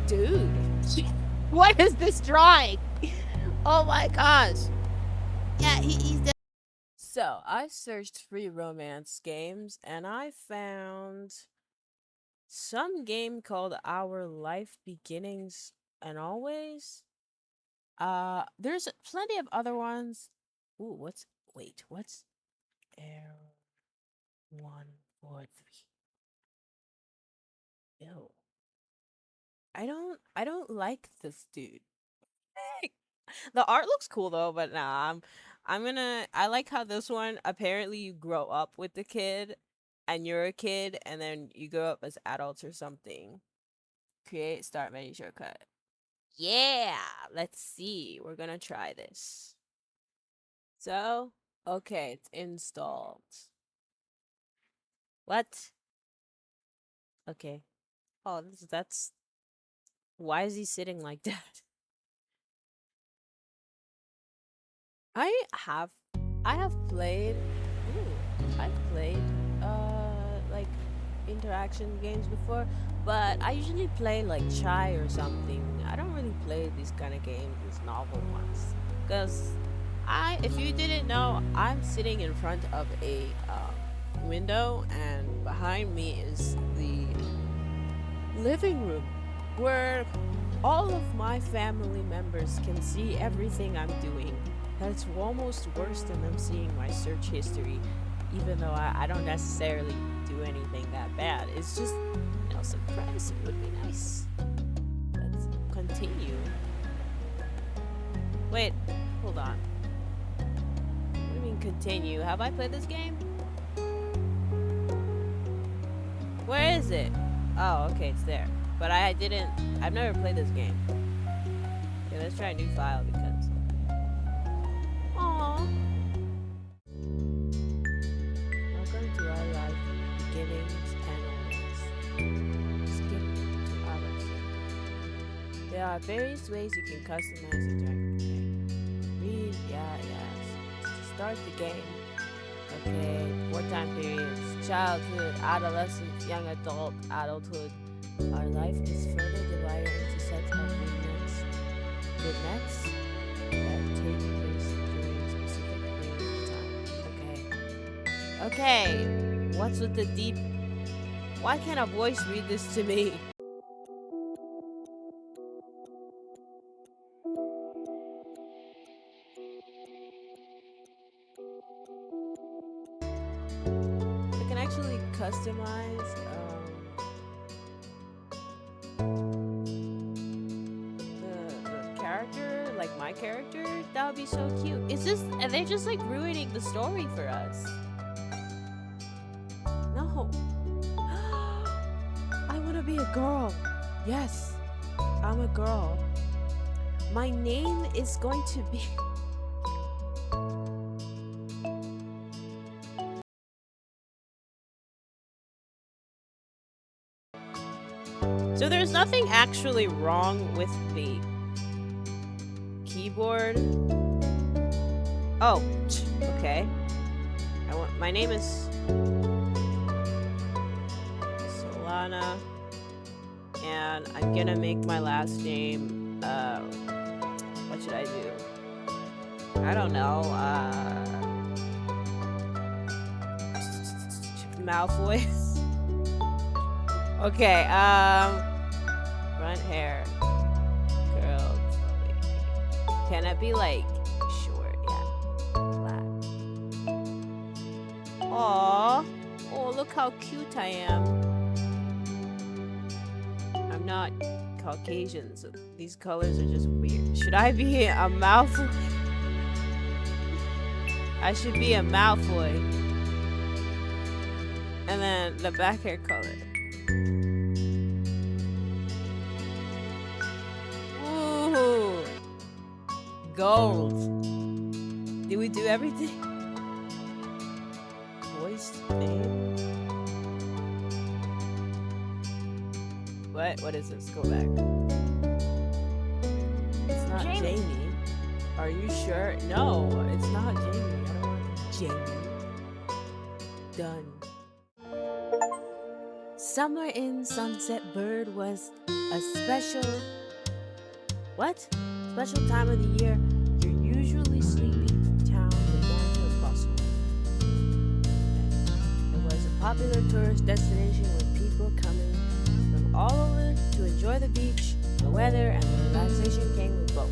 Dude, what is this drawing? Oh my gosh. Yeah, he's dead. So I searched free romance games and I found some game called Our Life Beginnings and Always. There's plenty of other ones. Ooh, what's Air 143? Ew. I don't like this dude. The art looks cool though, but nah, I like how this one apparently you grow up with the kid and you're a kid and then you grow up as adults or something. Create start menu shortcut. Yeah, let's see. We're gonna try this. So, okay, it's installed. What? Okay. Oh, that's why is he sitting like that? I have I have played I've played like interaction games before, but I usually play like Chai or something. I don't really play these kind of games, these novel ones. Cause if you didn't know, I'm sitting in front of a window, and behind me is the living room where all of my family members can see everything I'm doing. That's almost worse than them seeing my search history, even though I don't necessarily do anything that bad. It's just, some privacy would be nice. Let's continue. Wait, hold on. What do you mean continue? Have I played this game? Where is it? Oh, okay, it's there. But I've never played this game. Okay, let's try a new file because... Aww. Welcome to Our Life Beginnings and Always. Skip to others. There are various ways you can customize it during the game. Read, start the game. Okay, 4 time periods. Childhood, adolescence, young adult, adulthood. Our life is further divided into sets of vignettes. Vignettes that take place during specific periods of time. Okay. What's with the deep... Why can't a voice read this to me? I can actually customize the character, like my character. That would be so cute. Are they just like ruining the story for us? No. I want to be a girl. Yes, I'm a girl. My name is going to be... So there's nothing actually wrong with the keyboard. Oh, okay. My name is Solana, and I'm gonna make my last name. What should I do? I don't know. Malfoy. Okay. Front hair, curled. Can it be like short? Yeah, black. Aww. Oh, look how cute I am. I'm not Caucasian, so these colors are just weird. Should I be a Malfoy? I should be a Malfoy. And then the back hair color. Ooh. Gold. Did we do everything? Voice name. What is this? Go back. It's not Jamie. Are you sure? No, it's not Jamie. I don't want Jamie. Done. Somewhere in Sunset Bird was A what? Special time of the year, your usually sleepy town began to bustle. It was a popular tourist destination with people coming from all over to enjoy the beach, the weather, and the relaxation came with both.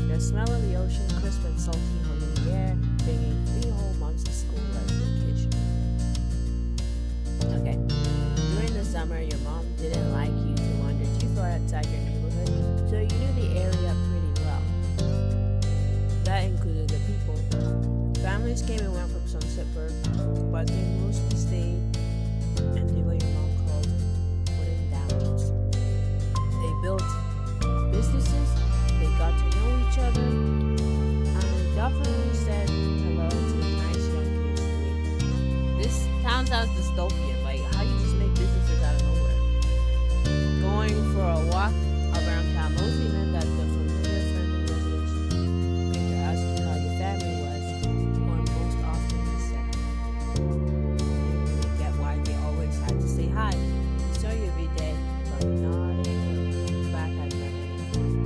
The smell of the ocean, crisp and salty, hung in the air, bringing 3 whole months of school as vacation. Okay. During the summer, your mom didn't like you to wander too far outside your neighborhood, so you knew the area pretty well. That included the people. Families came and went from Sunsetburg, but they mostly stayed and did what your mom called putting downs. They built businesses, they got to know each other, and they definitely said hello to nice young kids to meet. This town sounds dystopian, like how you just make businesses out of nowhere. Going for a walk around town mostly meant that the familiar friendly residents came to ask you how your family was, or most often they said you get why they always had to say hi. They saw you every day, but not back at them anymore.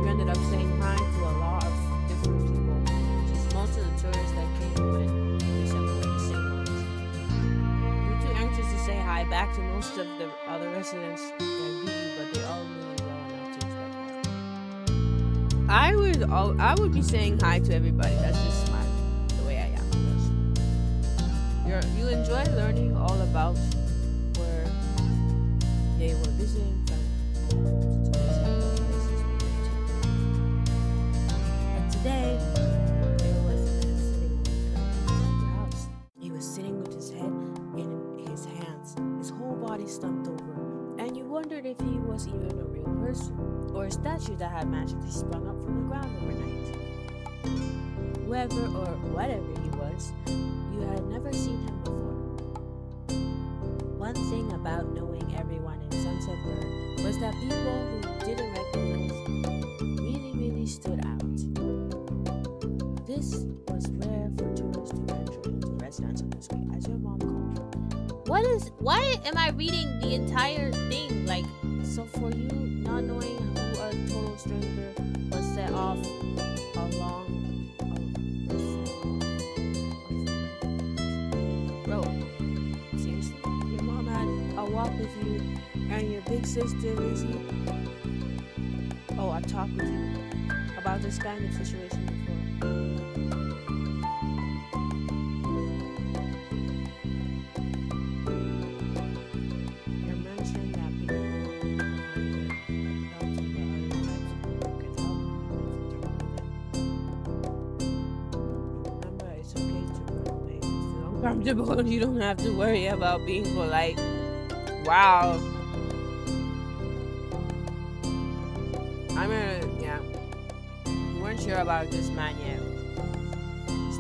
You ended up saying hi to a lot of different people, just most of the tourists that came with December were the same ones. You were too anxious to say hi back to most of the other residents that greet you, but they all knew you well enough to expect that. I would be saying hi to everybody. That's just the way I am. You enjoy learning all about where they were visiting friends to visit the places we went to. But today, there was a man sitting on the curb inside your house. He was sitting with his head in his hands, his whole body slumped over, and you wondered if he was even a real person or a statue that had magically sprung up from the ground overnight. Whoever or whatever he was, you had never seen him before. One thing about knowing everyone in Sunsetburg was that people who didn't recognize him really stood out. This was rare for tourists to venture into residence on the street, as your mom called it. Why am I reading the entire thing? Like, so for you, not knowing who a total stranger was set off along a road. Seriously, your mom had a walk with you and your big sister Lizzie. Oh, I talked with you about this kind of situation before. You mentioned that people wanted help to the other types of people could help you if you know them. Remember, it's okay to run away if you feel uncomfortable. You don't have to worry about being polite. Wow. Yeah. You weren't sure about this man yet.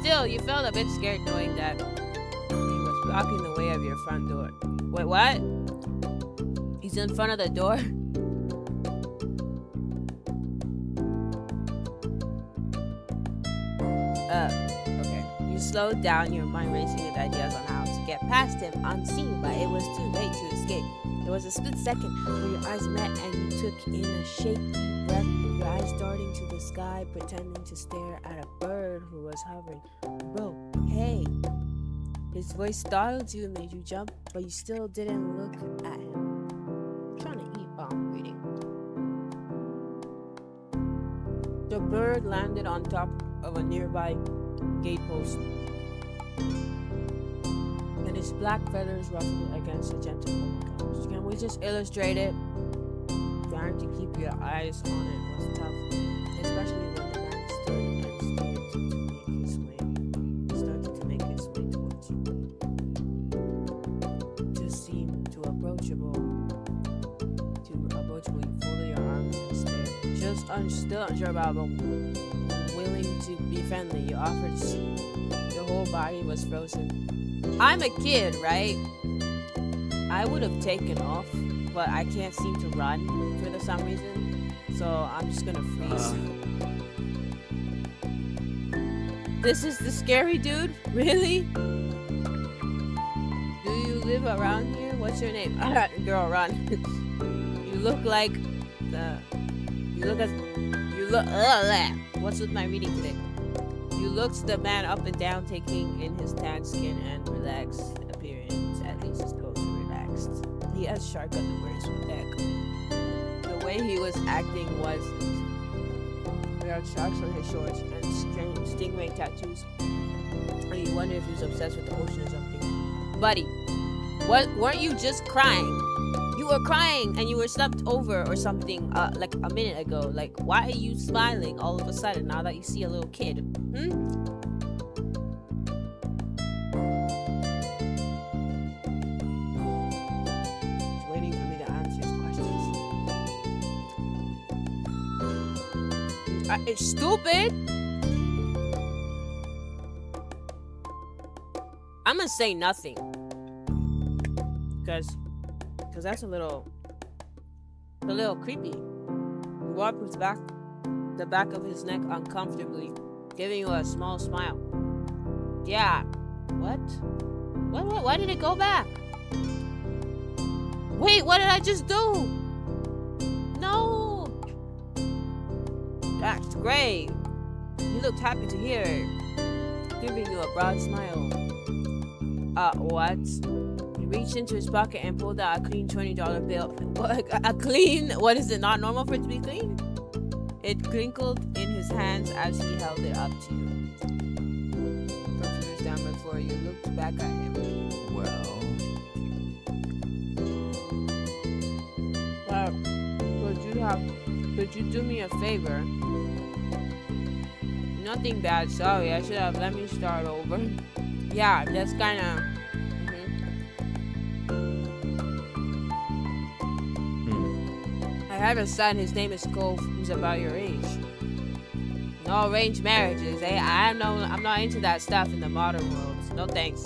Still, you felt a bit scared knowing that he was blocking the way of your front door. Wait, what? He's in front of the door? Okay. You slowed down, your mind racing with ideas on how to get past him unseen, but it was too late to escape. There was a split second where your eyes met and you took in a shaky breath, your eyes darting to the sky, pretending to stare at a bird who was hovering. Bro, hey. His voice startled you and made you jump, but you still didn't look at him. I'm trying to eat while I'm reading. The bird landed on top of a nearby gatepost, and his black feathers ruffled against the gentle wind colors. Can we just illustrate it? Trying to keep your eyes on it was tough, especially when the man stood and started to make his way towards you. To seem too approachable, you folded your arms and stared. Just still unsure about, but willing to be friendly, you offered to see. Your whole body was frozen. I'm a kid, right? I would have taken off, but I can't seem to run for some reason, so I'm just gonna freeze. This is the scary dude? Really? Do you live around here? What's your name? Girl, run. You look like the. You look as. You look. What's with my reading today? You looked the man up and down, taking in his tan skin and relaxed appearance. At least his clothes were relaxed. He has shark underwears with deck. The way he was acting was there are sharks on his shorts and stingray tattoos. And you wonder if he was obsessed with the ocean or something. Buddy, what weren't you just crying? You were crying and you were slumped over or something like a minute ago. Like, why are you smiling all of a sudden now that you see a little kid? Hmm? He's waiting for me to answer his questions. It's stupid. I'm gonna say nothing. Because that's a little creepy. He wiped the back of his neck uncomfortably, giving you a small smile. Yeah. What? Why did it go back? Wait, what did I just do? No. That's great. He looked happy to hear it, giving you a broad smile. What? He reached into his pocket and pulled out a clean $20 bill. What? A clean? What, is it not normal for it to be clean? It crinkled in his hands as he held it up to you. Comforters down before you looked back at him. Well, could you do me a favor? Nothing bad, sorry. I should have let me start over. Yeah, that's kind of. I have a son. His name is Cole. Who's about your age. No arranged marriages. I'm not into that stuff in the modern world. No thanks.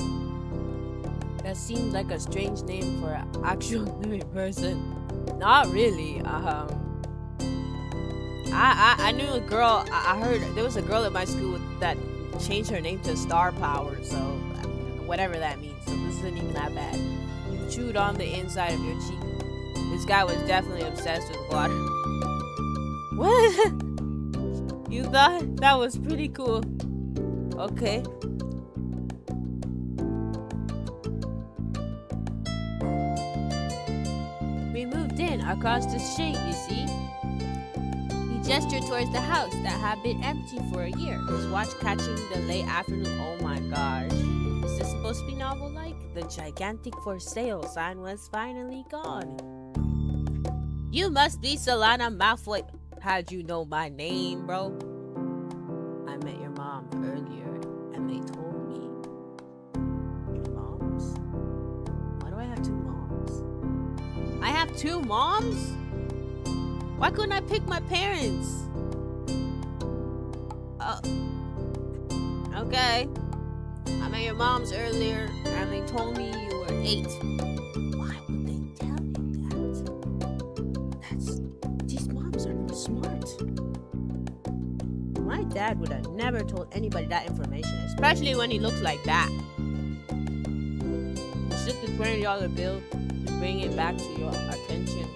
That seems like a strange name for an actual living person. Not really. I knew a girl. I heard there was a girl at my school that changed her name to Star Power. So whatever that means. So this isn't even that bad. You chewed on the inside of your cheek. This guy was definitely obsessed with water. What? You thought that was pretty cool? Okay. We moved in across the street, you see. He gestured towards the house that had been empty for a year, his watch catching the late afternoon. Oh my gosh. Is this supposed to be novel-like? The gigantic for sale sign was finally gone. You must be Solana Malfoy. How'd you know my name, bro? I met your mom earlier, and they told me. Your moms? Why do I have two moms? I have two moms? Why couldn't I pick my parents? Oh. Okay. I met your moms earlier, and they told me you were 8. Why would they tell you that? These moms are smart. My dad would have never told anybody that information, especially when he looks like that. He slipped the $20 bill to bring it back to your attention,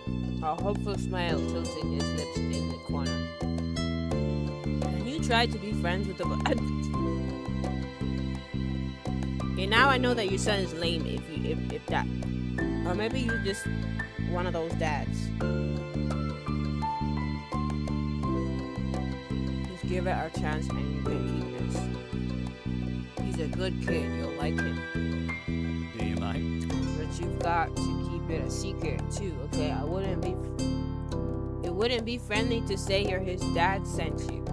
a hopeful smile tilting his lips in the corner. And you tried to be friends with the. Okay, now I know that your son is lame. If that, or maybe you're just one of those dads. Give it a chance and you can keep this. He's a good kid, you'll like him. do you mind? But you've got to keep it a secret too, okay? It wouldn't be friendly to say his dad sent you.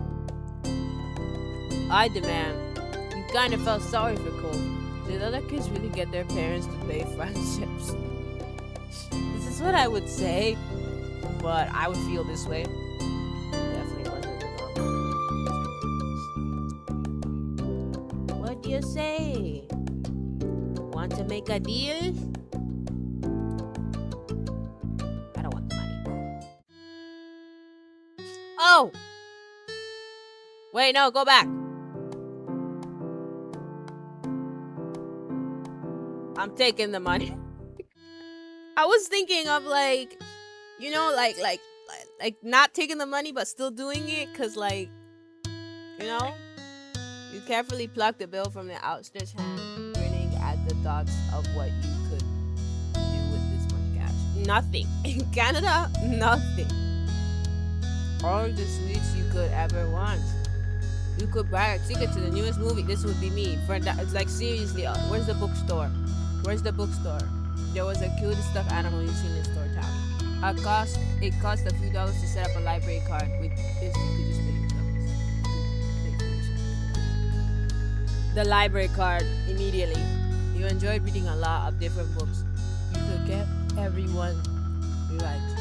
I demand. You kind of felt sorry for Cole. Did other kids really get their parents to pay friendships? This is what I would say, but I would feel this way. What do you say? Want to make a deal? I don't want the money. Oh! Wait, no, go back. I'm taking the money. I was thinking of like, you know, like not taking the money but still doing it, cause like, you know, you carefully pluck the bill from the outstretched hand, grinning at the thoughts of what you could do with this much cash. Nothing in Canada. Nothing. All the sweets you could ever want. You could buy a ticket to the newest movie. This would be me. It's like, seriously, where's the bookstore? Where's the bookstore? There was a cute stuffed animal you seen in Store Town. It cost a few dollars to set up a library card. With this, you could just pay yourself. The library card immediately. You enjoyed reading a lot of different books. You could get everyone you liked.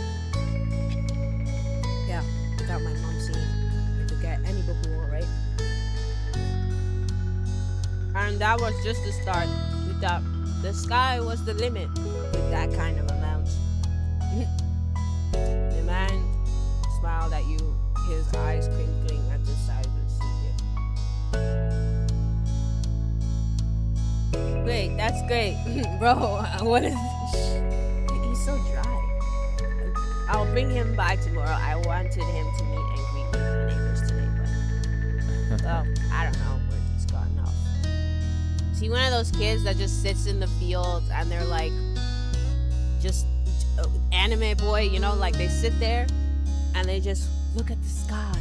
Yeah, without my mom seeing. You could get any book you want, right? And that was just the start. We thought the sky was the limit with that kind of amount. The man smiled at you, his eyes twinkling at the size of the secret. Great, that's great. Bro, what is this? He's so dry. I'll bring him by tomorrow. I wanted him to meet and greet with the neighbors today, but well, I don't know where he's gone off. Is he one of those kids that just sits in the field and they're like, just anime boy, you know, like they sit there and they just look at the sky?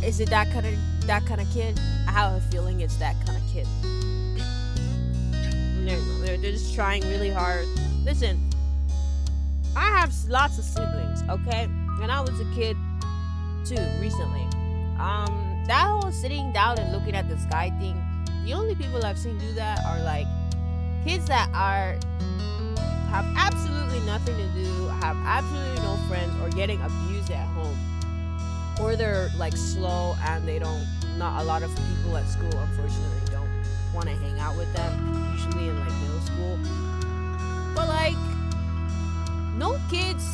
Is it that kind of kid? I have a feeling it's that kind of kid. They're just trying really hard. Listen, I have lots of siblings, okay? And I was a kid too recently. That whole sitting down and looking at the sky thing, the only people I've seen do that are like kids that have absolutely nothing to do, have absolutely no friends, or getting abused at home. Or they're like slow and not a lot of people at school unfortunately don't want to hang out with them, usually in like middle school. But like, no kids,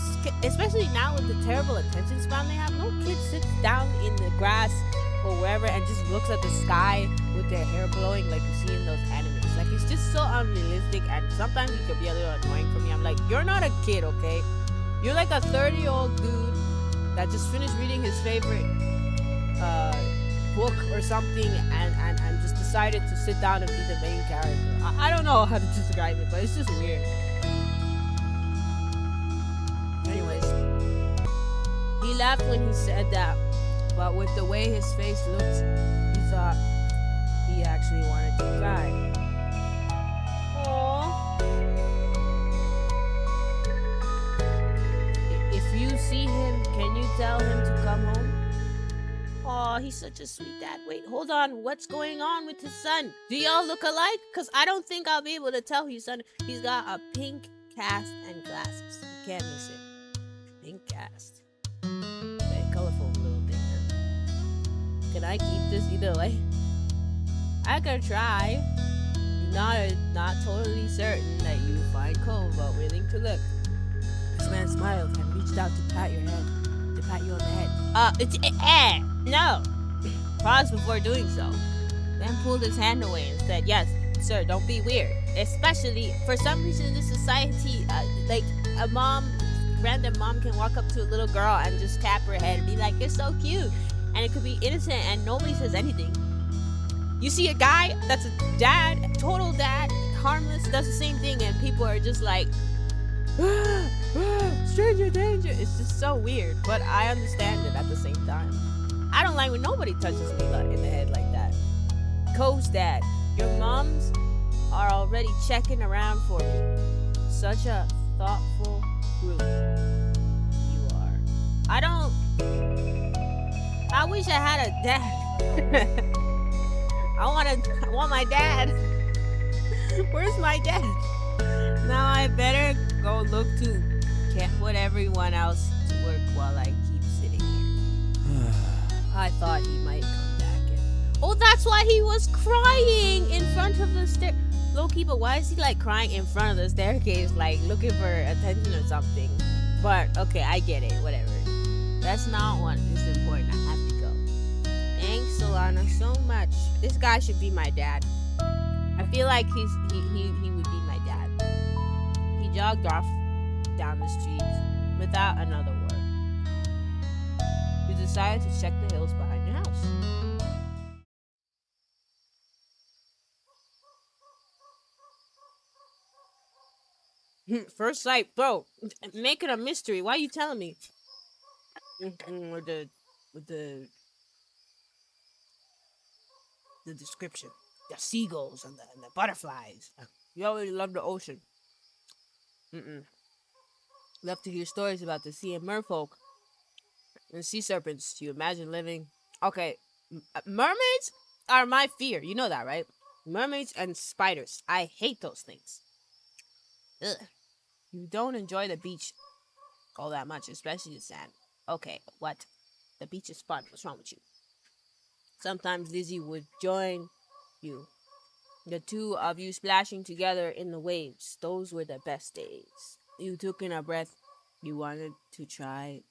especially now with the terrible attention span they have, no kid sits down in the grass or wherever and just looks at the sky with their hair blowing like you see in those animes. Like, it's just so unrealistic, and sometimes it could be a little annoying for me. I'm like, you're not a kid, okay? You're like a 30-year-old dude that just finished reading his favorite book or something and just decided to sit down and be the main character. I don't know how to describe it, but it's just weird. Anyways, he laughed when he said that, but with the way his face looked, he thought he actually wanted to cry. Aww. If you see him, can you tell him to come home? Aw, he's such a sweet dad. Wait, hold on. What's going on with his son? Do y'all look alike? Because I don't think I'll be able to tell his son. He's got a pink cast and glasses. You can't miss it. Pink cast. Very colorful little thing, huh? Can I keep this either way? I could try. Not totally certain that you find cold, but willing to look. This man smiled and reached out to pat you on the head. No. Paused before doing so. Then pulled his hand away and said, yes, sir, don't be weird. Especially, for some reason in this society, like a random mom can walk up to a little girl and just tap her head and be like, you're so cute. And it could be innocent and nobody says anything. You see a guy that's a dad, total dad, harmless, does the same thing, and people are just like, stranger danger. It's just so weird, but I understand it at the same time. I don't like when nobody touches me in the head like that. Co's dad, your moms are already checking around for me. Such a thoughtful group you are. I wish I had a dad. I want my dad. Where's my dad? Now I better go look too. Can't put everyone else to work while I keep sitting here. I thought he might come back and... Oh, that's why he was crying in front of the stair. Low-key, but why is he like crying in front of the staircase, like looking for attention or something? But okay, I get it. Whatever. That's not what is important. I have to go. Thanks, Solana, so much. This guy should be my dad. I feel like he would be my dad. He jogged off down the street without another word. You decided to check the hills behind your house. First sight, bro. Make it a mystery. Why are you telling me? With the description, the seagulls and the butterflies. You already love the ocean. Love to hear stories about the sea and merfolk and sea serpents. Do you imagine living? Okay, mermaids are my fear. You know that, right? Mermaids and spiders. I hate those things. Ugh. You don't enjoy the beach all that much, especially the sand. Okay, what? The beach is fun. What's wrong with you? Sometimes Lizzie would join you. The two of you splashing together in the waves. Those were the best days. You took in a breath. You wanted to try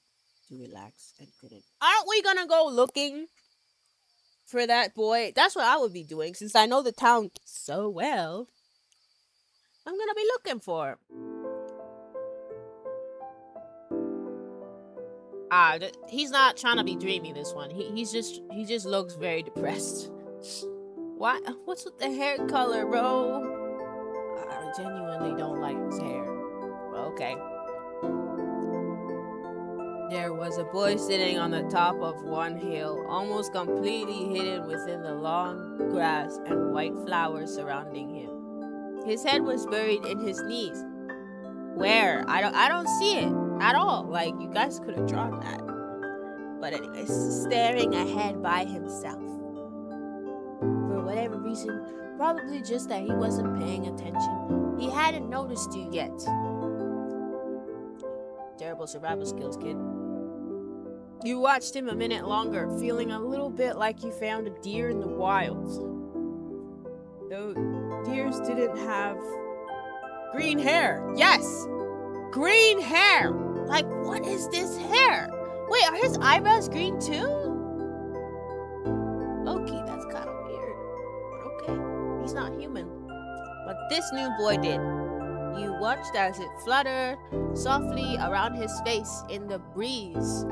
to relax and couldn't. Aren't we gonna go looking for that boy? That's what I would be doing since I know the town so well. I'm gonna be looking for him. He's not trying to be dreamy. This one, he just looks very depressed. Why? What's with the hair color, bro? I genuinely don't like his hair. Okay. There was a boy sitting on the top of one hill, almost completely hidden within the long grass and white flowers surrounding him. His head was buried in his knees. Where? I don't see it at all. Like, you guys could have drawn that. But anyways, staring ahead by himself. For whatever reason, probably just that he wasn't paying attention, he hadn't noticed you yet. Terrible survival skills, kid. You watched him a minute longer, feeling a little bit like you found a deer in the wild. Though deers didn't have green hair. Yes! Green hair! Like, what is this hair? Wait, are his eyebrows green too? Low-key, that's kind of weird. But okay, he's not human. But this new boy did. You watched as it fluttered softly around his face in the breeze.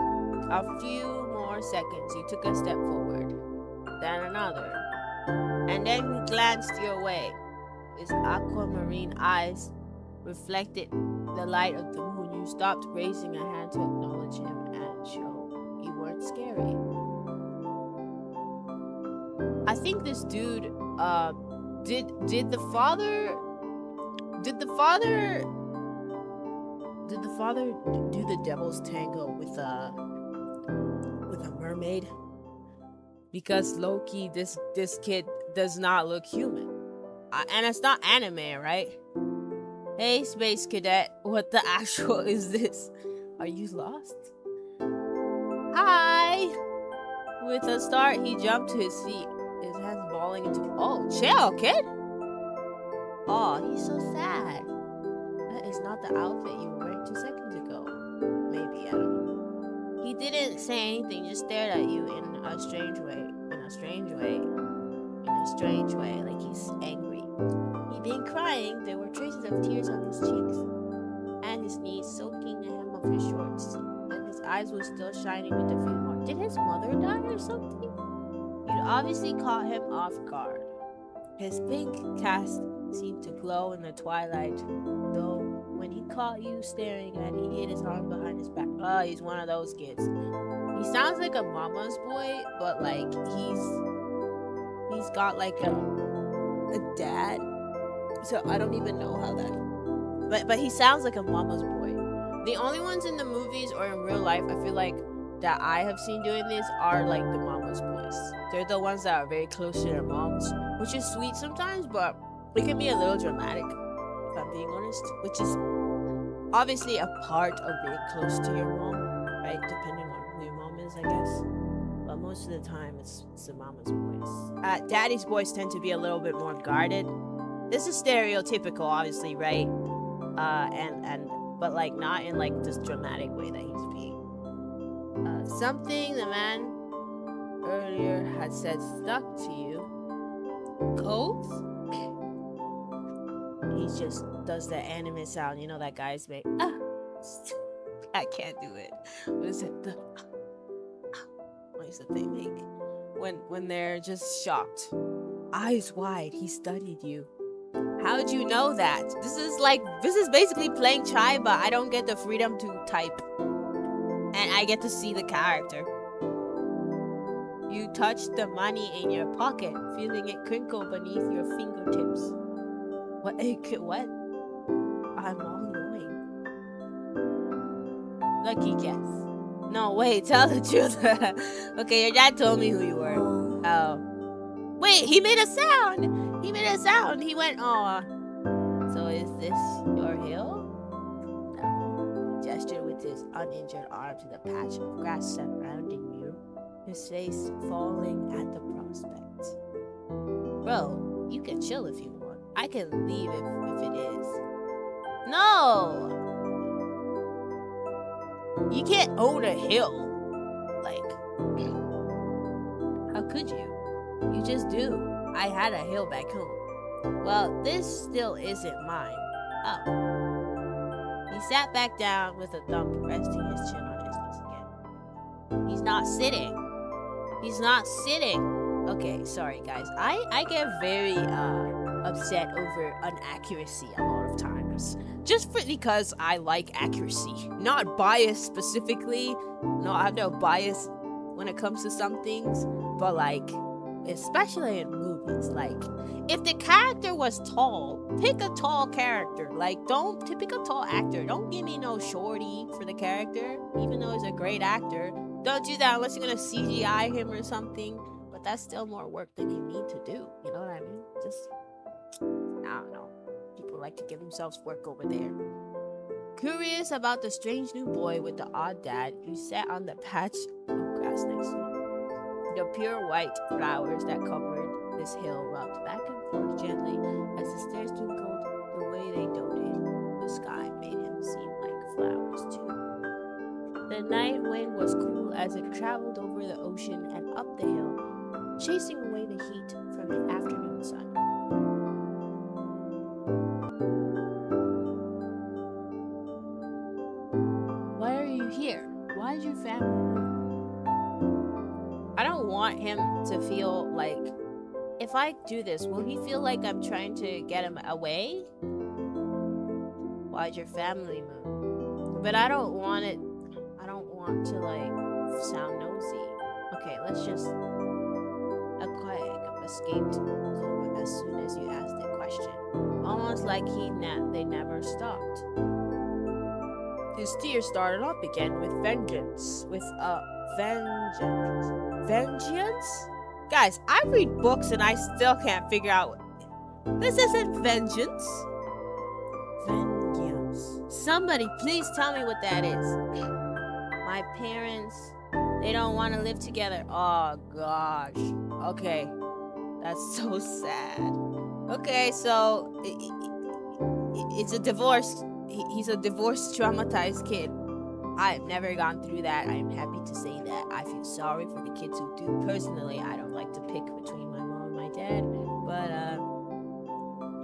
A few more seconds, you took a step forward, then another, and then he glanced your way. His aquamarine eyes reflected the light of the moon. You stopped, raising a hand to acknowledge him and show you weren't scary. I think this dude, did the father do the devil's tango with a mermaid? Because low-key, this kid does not look human. And it's not anime, right? Hey, Space Cadet, what the actual is this? Are you lost? Hi! With a start, he jumped to his feet, his hands balling into... Oh, chill, kid! Oh, he's so sad. That is not the outfit you were wearing 2 seconds ago. Maybe, I don't know. He didn't say anything, just stared at you in a strange way. Like he's angry. He'd been crying. There were traces of tears on his cheeks and his knees soaking the hem of his shorts. And his eyes were still shining with a few more. Did his mother die or something? You'd obviously caught him off guard. His pink cast seemed to glow in the twilight, though when he caught you staring at, he hid his arm behind his back. Oh, he's one of those kids. He sounds like a mama's boy, but like he's got like a dad. So I don't even know how that. But he sounds like a mama's boy. The only ones in the movies or in real life, I feel like, that I have seen doing this are like the mama's boys. They're the ones that are very close to their moms, which is sweet sometimes, but it can be a little dramatic, if I'm being honest. Which is obviously a part of being close to your mom, right? Depending on who your mom is, I guess. But most of the time, it's the mama's boys. Daddy's boys tend to be a little bit more guarded. This is stereotypical, obviously, right? But like not in like this dramatic way that he's being. Something the man earlier had said stuck to you. Codes? he just does the anime sound. You know that guy's make. Ah. I can't do it. What is it? What is it they make? When they're just shocked. Eyes wide. He studied you. How'd you know that? This is basically playing Chai, but I don't get the freedom to type. And I get to see the character. You touch the money in your pocket, feeling it crinkle beneath your fingertips. What? What? I'm all knowing. Lucky guess. No, wait, tell the truth. Okay, your dad told me who you were. Oh. Wait, he made a sound! He made a sound! He went, aw. So is this your hill? No. He gestured with his uninjured arm to the patch of grass surrounding you, his face falling at the prospect. Bro, you can chill if you want. I can leave if it is. No! You can't own a hill. Like, how could you? You just do. I had a hill back home. Well, this still isn't mine. Oh. He sat back down with a thump, resting his chin on his knees again. He's not sitting. He's not sitting. Okay, sorry guys. I get very upset over inaccuracy a lot of times. Just because I like accuracy. Not bias specifically. No, I have no bias when it comes to some things. But like, especially in movies, like, if the character was tall, pick a tall character. Like, don't pick a tall actor. Don't give me no shorty for the character, even though he's a great actor. Don't do that unless you're gonna CGI him or something. But that's still more work than you need to do. You know what I mean? Just, I don't know. People like to give themselves work over there. Curious about the strange new boy with the odd dad, you sat on the patch of grass next to him. The pure white flowers that covered this hill rubbed back and forth gently as the stairs twinkled the way they doted. The sky made him seem like flowers too. The night wind was cool as it traveled over the ocean and up the hill, chasing away the heat from the afternoon sun. Why are you here? Why is your family move? I don't want him to feel like, if I do this, will he feel like I'm trying to get him away? Why'd your family move? But I don't want to like sound nosy. Okay, let's just a quiet escaped as soon as you asked the question. Almost like they never stopped. His tears started up again with vengeance. With a vengeance. Vengeance? Guys, I read books and I still can't figure out. This isn't vengeance. Vengeance. Somebody please tell me what that is. My parents, they don't want to live together. Oh gosh. Okay. That's so sad. Okay, so it's a divorce. He's a divorced, traumatized kid. I've never gone through that. I'm happy to say that. I feel sorry for the kids who do. Personally, I don't like to pick between my mom and my dad. But,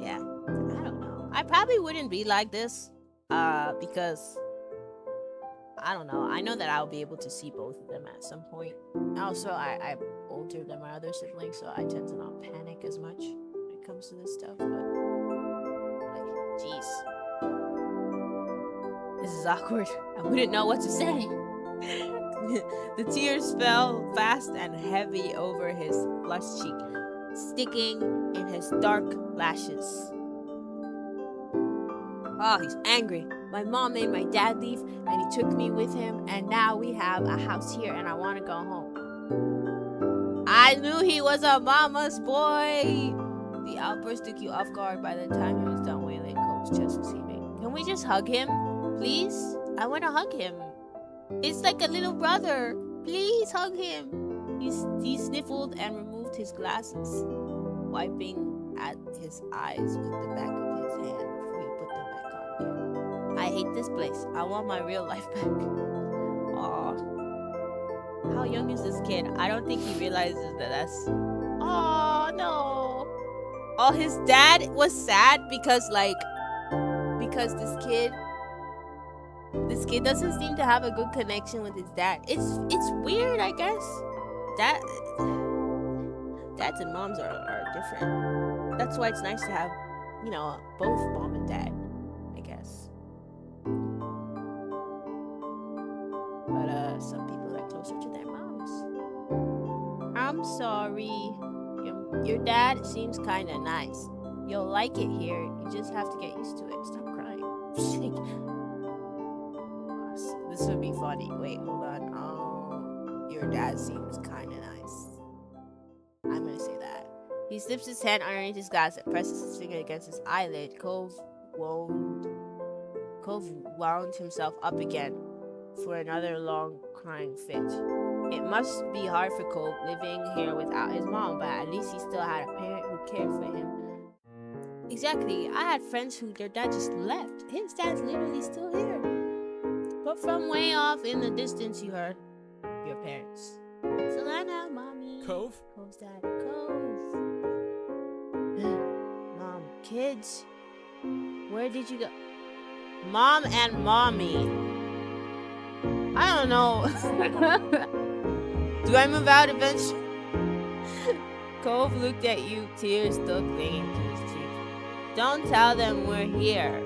yeah. I don't know. I probably wouldn't be like this. Because, I don't know. I know that I'll be able to see both of them at some point. Also, I'm older than my other siblings, so I tend to not panic as much when it comes to this stuff. But, like, jeez. This is awkward. I wouldn't know what to say. The tears fell fast and heavy over his flushed cheek, sticking in his dark lashes. Oh, he's angry. My mom made my dad leave, and he took me with him, and now we have a house here, and I want to go home. I knew he was a mama's boy. The outburst took you off guard by the time he was done wailing. Coach's chest was heaving. Can we just hug him? Please? I want to hug him. It's like a little brother. Please hug him. He sniffled and removed his glasses, wiping at his eyes with the back of his hand before he put them back on again. I hate this place. I want my real life back. Aw. How young is this kid? I don't think he realizes that that's... Oh, no. Oh, his dad was sad because because this kid doesn't seem to have a good connection with his dad. It's weird, I guess. That dads and moms are different. That's why it's nice to have, both mom and dad, I guess. But some people are closer to their moms. I'm sorry. Your dad seems kind of nice. You'll like it here. You just have to get used to it. Stop crying. This would be funny. Wait, hold on. Your dad seems kind of nice. I'm gonna say that. He slips his hand underneath his glass and presses his finger against his eyelid. Cove wound himself up again for another long crying fit. It must be hard for Cove living here without his mom, but at least he still had a parent who cared for him. Exactly. I had friends who their dad just left. His dad's literally still here. But from way off in the distance, you heard your parents. Selena, mommy. Cove? Cove's dad. Cove. Mom, kids. Where did you go? Mom and mommy. I don't know. Do I move out eventually? Cove looked at you, tears still clinging to his cheeks. Don't tell them we're here.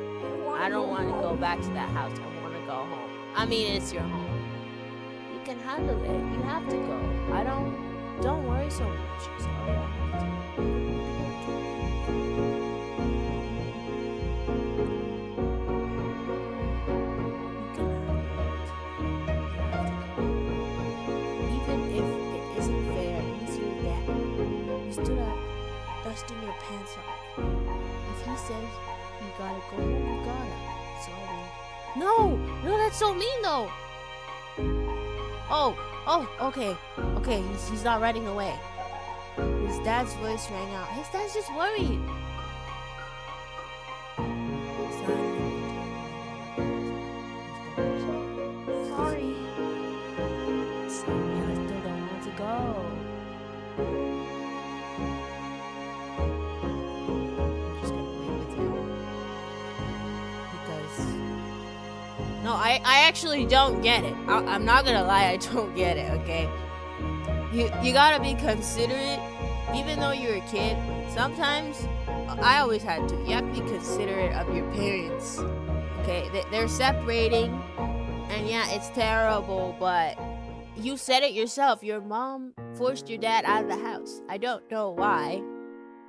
I don't want to go back to that house. I want to go home. I mean, it's your home. You can handle it. You have to go. Don't worry so much. It's all right. Dusting your pants off. If he says you gotta go, you gotta. Sorry. No, that's so mean though. Oh, okay, he's not running away. His dad's voice rang out. His dad's just worried. Sorry, I still don't want to go. No, I actually don't get it. I'm not gonna lie, I don't get it, okay? You gotta be considerate, even though you're a kid. Sometimes, I always had to. You have to be considerate of your parents, okay? They're separating, and yeah, it's terrible, but you said it yourself. Your mom forced your dad out of the house. I don't know why.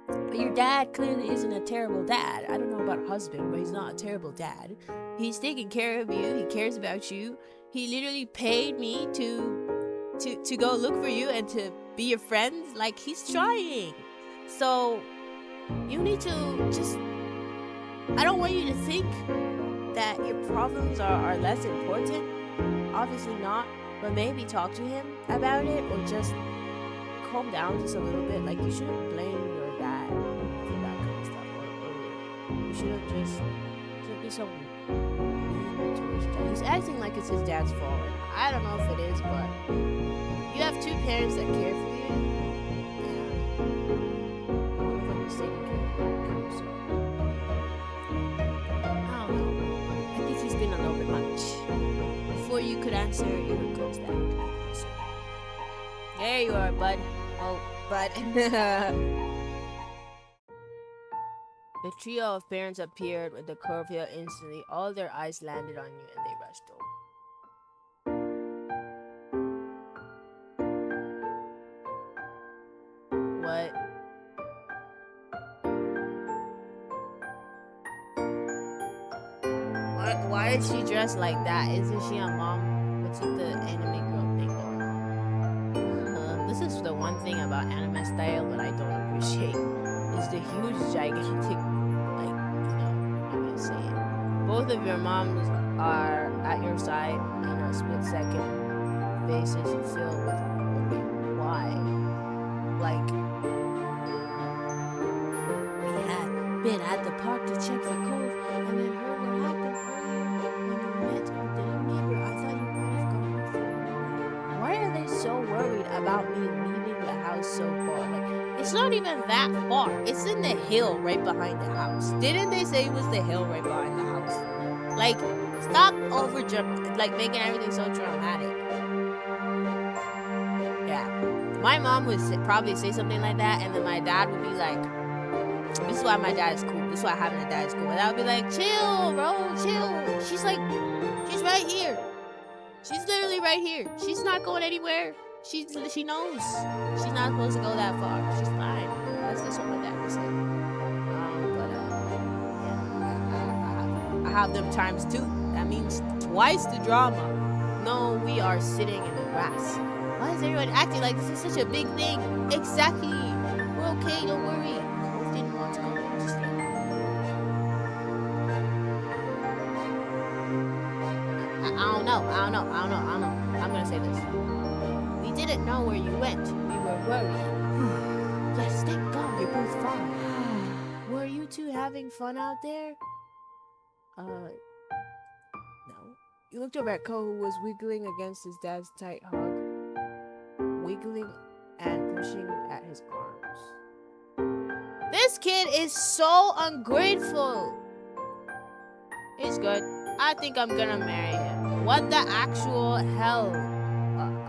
But your dad clearly isn't a terrible dad. I don't know about a husband, but he's not a terrible dad. He's taking care of you. He cares about you. He literally paid me to go look for you and to be your friend. Like, he's trying. So, you need to just... I don't want you to think that your problems are less important. Obviously not. But maybe talk to him about it, or just calm down just a little bit. Like, you shouldn't blame your dad for that kind of stuff. Or you shouldn't be so mean towards your dad. He's acting like it's his dad's fault. And I don't know if it is, but you have two parents that care for you. And one of them is taking care of you right now, so I don't know. I think he's been a little bit much. Before you could answer, you would close that. There you are, bud. Oh, bud. The trio of parents appeared with the curfew instantly. All their eyes landed on you and they rushed over. What? Why is she dressed like that? Isn't she a mom? What's with the anime girl thing going on? This is the one thing about anime style that I don't appreciate. Is the huge, gigantic, I'm gonna say it. Both of your moms are at your side in a split second. Faces filled with why? Like, we had been at the park to check for Cove, and then heard what happened when you met our little neighbor. I thought you might have gone before. Why are they so worried about me leaving the house so far? Like, It's not even that far. It's in the hill right behind the house. Didn't they say it was the hill right behind the house? Like, stop like making everything so dramatic. Yeah. My mom would probably say something like that, and then my dad would be like, this is why my dad is cool. This is why having a dad is cool. And I would be like, chill, bro, chill. She's right here. She's literally right here. She's not going anywhere. She knows she's not supposed to go that far. She's fine. That's what my dad would say. I have them times 2. That means twice the drama. No, we are sitting in the grass. Why is everyone acting like this is such a big thing? Exactly. We're okay. Don't worry. Cove didn't want to go. Just I don't know. I'm gonna say this. We didn't know where you went. We were worried. Yes, thank God you're both fine. Were you two having fun out there? No. You looked over at Ko, who was wiggling against his dad's tight hug. Wiggling and pushing at his arms. This kid is so ungrateful. It's good. I think I'm gonna marry him. What the actual hell? I'm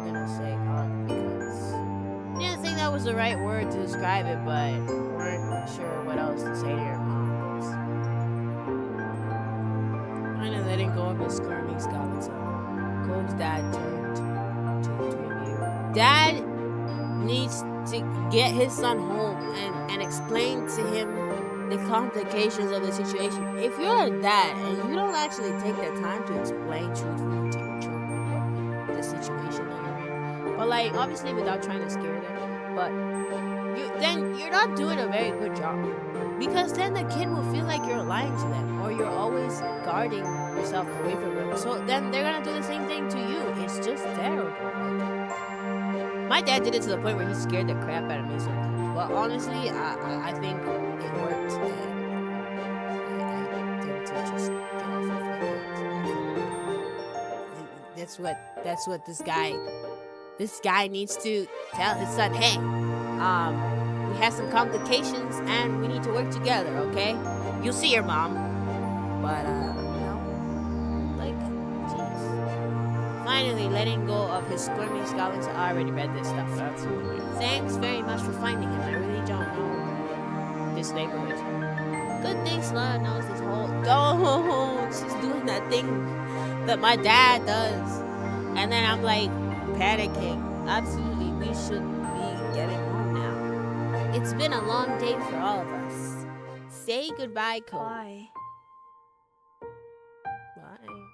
gonna say because I didn't think that was the right word to describe it, but weren't sure what else to say to your moms. Kind of letting go of his squirming skeleton. Cole's dad turned to review. Dad needs to get his son home and explain to him the complications of the situation. If you're a dad and you don't actually take the time to explain truthfully to your children the situation that you're in, but like obviously without trying to scare them, but then you're not doing a very good job, because then the kid will feel like you're lying to them or you're always guarding yourself away from them. So then they're gonna do the same thing to you. It's just terrible. Like, my dad did it to the point where he scared the crap out of me sometimes. But honestly, I think it worked, and I tend to just get off of it. That's what this guy needs to tell his son. Hey, we have some complications and we need to work together. Okay, you'll see your mom, but like, jeez. Finally, letting go of his squirming skeletons. I already read this stuff. That's annoying. Thanks very much for finding him. I really don't know this neighborhood. Good thing Sloan knows this whole. Oh, she's doing that thing that my dad does. And then I'm like panicking. Absolutely, we should be getting home now. It's been a long day for all of us. Say goodbye, Cove. Bye.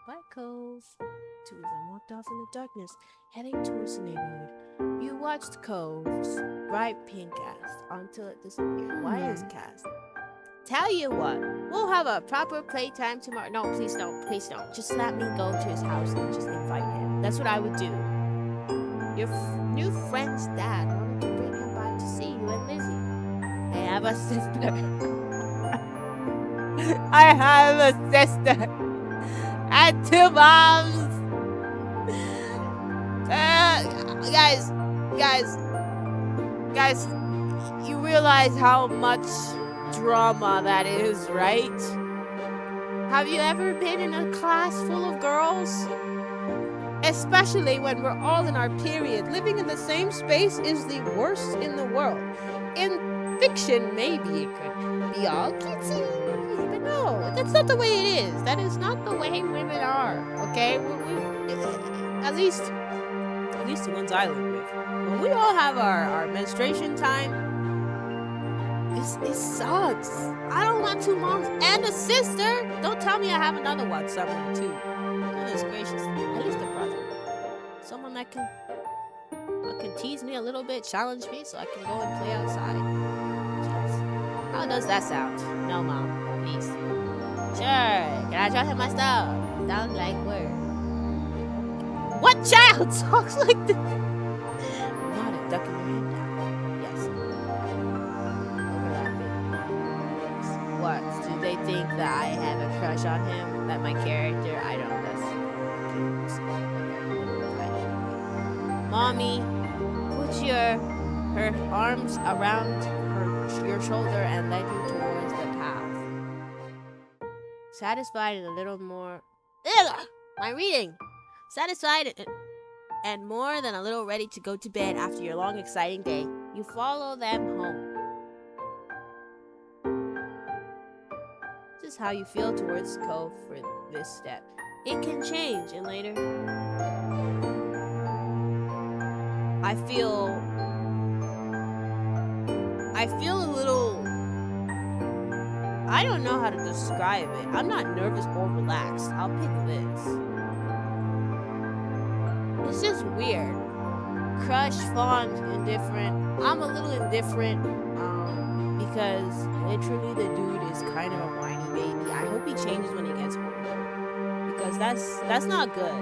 Bye, Cove. Two of them walked off in the darkness, heading towards the neighborhood. You watched Cove's bright pink cast until it disappeared. Why is cast? Tell you what, we'll have a proper playtime tomorrow. No, please don't. Please don't. Just let me go to his house and just invite him. That's what I would do. Your new friend's dad wanted to bring him by to see you and Lizzie. I have a sister. I have a sister. And 2 moms. Guys, you realize how much drama that is, right? Have you ever been in a class full of girls? Especially when we're all in our period. Living in the same space is the worst in the world. In fiction, maybe it could be all cutesy, but no, that's not the way it is. That is not the way women are, okay? At least the ones I live with. When we all have our menstruation time, it sucks. I don't want 2 moms and a sister. Don't tell me I have another one somewhere too. Goodness gracious. At least a brother. Someone that can tease me a little bit, challenge me so I can go and play outside. Jeez. How does that sound? No, Mom. Please. Sure. Can I show him my stuff? Sounds like word. What child talks like this? Not a duck in your hand now. Yes. Overlapping. What? Do they think that I have a crush on him? That my character? I don't. Mommy, put her arms around your shoulder and led you towards the path. Satisfied and a little more... Ugh! My reading! Satisfied and more than a little ready to go to bed after your long, exciting day, you follow them home. This is how you feel towards the cove for this step. It can change in later. I feel a little... I don't know how to describe it. I'm not nervous or relaxed. I'll pick this. It's just weird. Crushed, fond, indifferent. I'm a little indifferent because literally the dude is kind of a whiny baby. I hope he changes when he gets older because that's not good.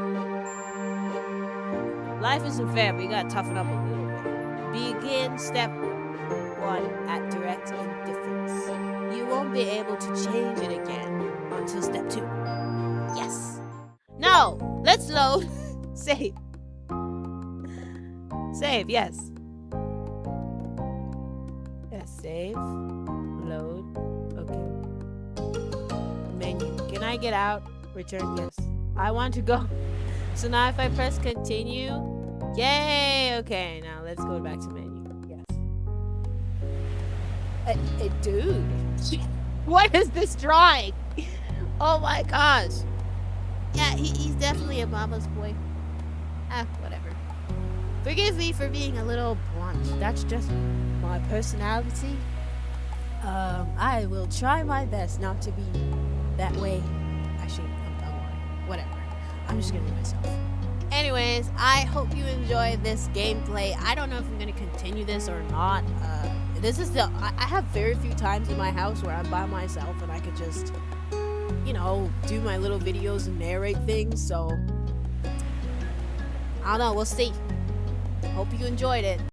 Life isn't fair, but you gotta toughen up a little bit. Begin step 1 at direct indifference. You won't be able to change it again until step 2. Yes. No. Let's load. Save. Save, yes. Yes, save. Load. Okay. Menu. Can I get out? Return, yes. I want to go. So now if I press continue. Yay! Okay, now let's go back to menu. Yes. Dude. What is this drawing? Oh my gosh. Yeah, he's definitely a mama's boy. Whatever. Forgive me for being a little blunt. That's just my personality. I will try my best not to be that way. Actually, I'm lying. Whatever. I'm just gonna do myself. Anyways, I hope you enjoyed this gameplay. I don't know if I'm gonna continue this or not. This is I have very few times in my house where I'm by myself and I could just, you know, do my little videos and narrate things. So I don't know. We'll see. Hope you enjoyed it.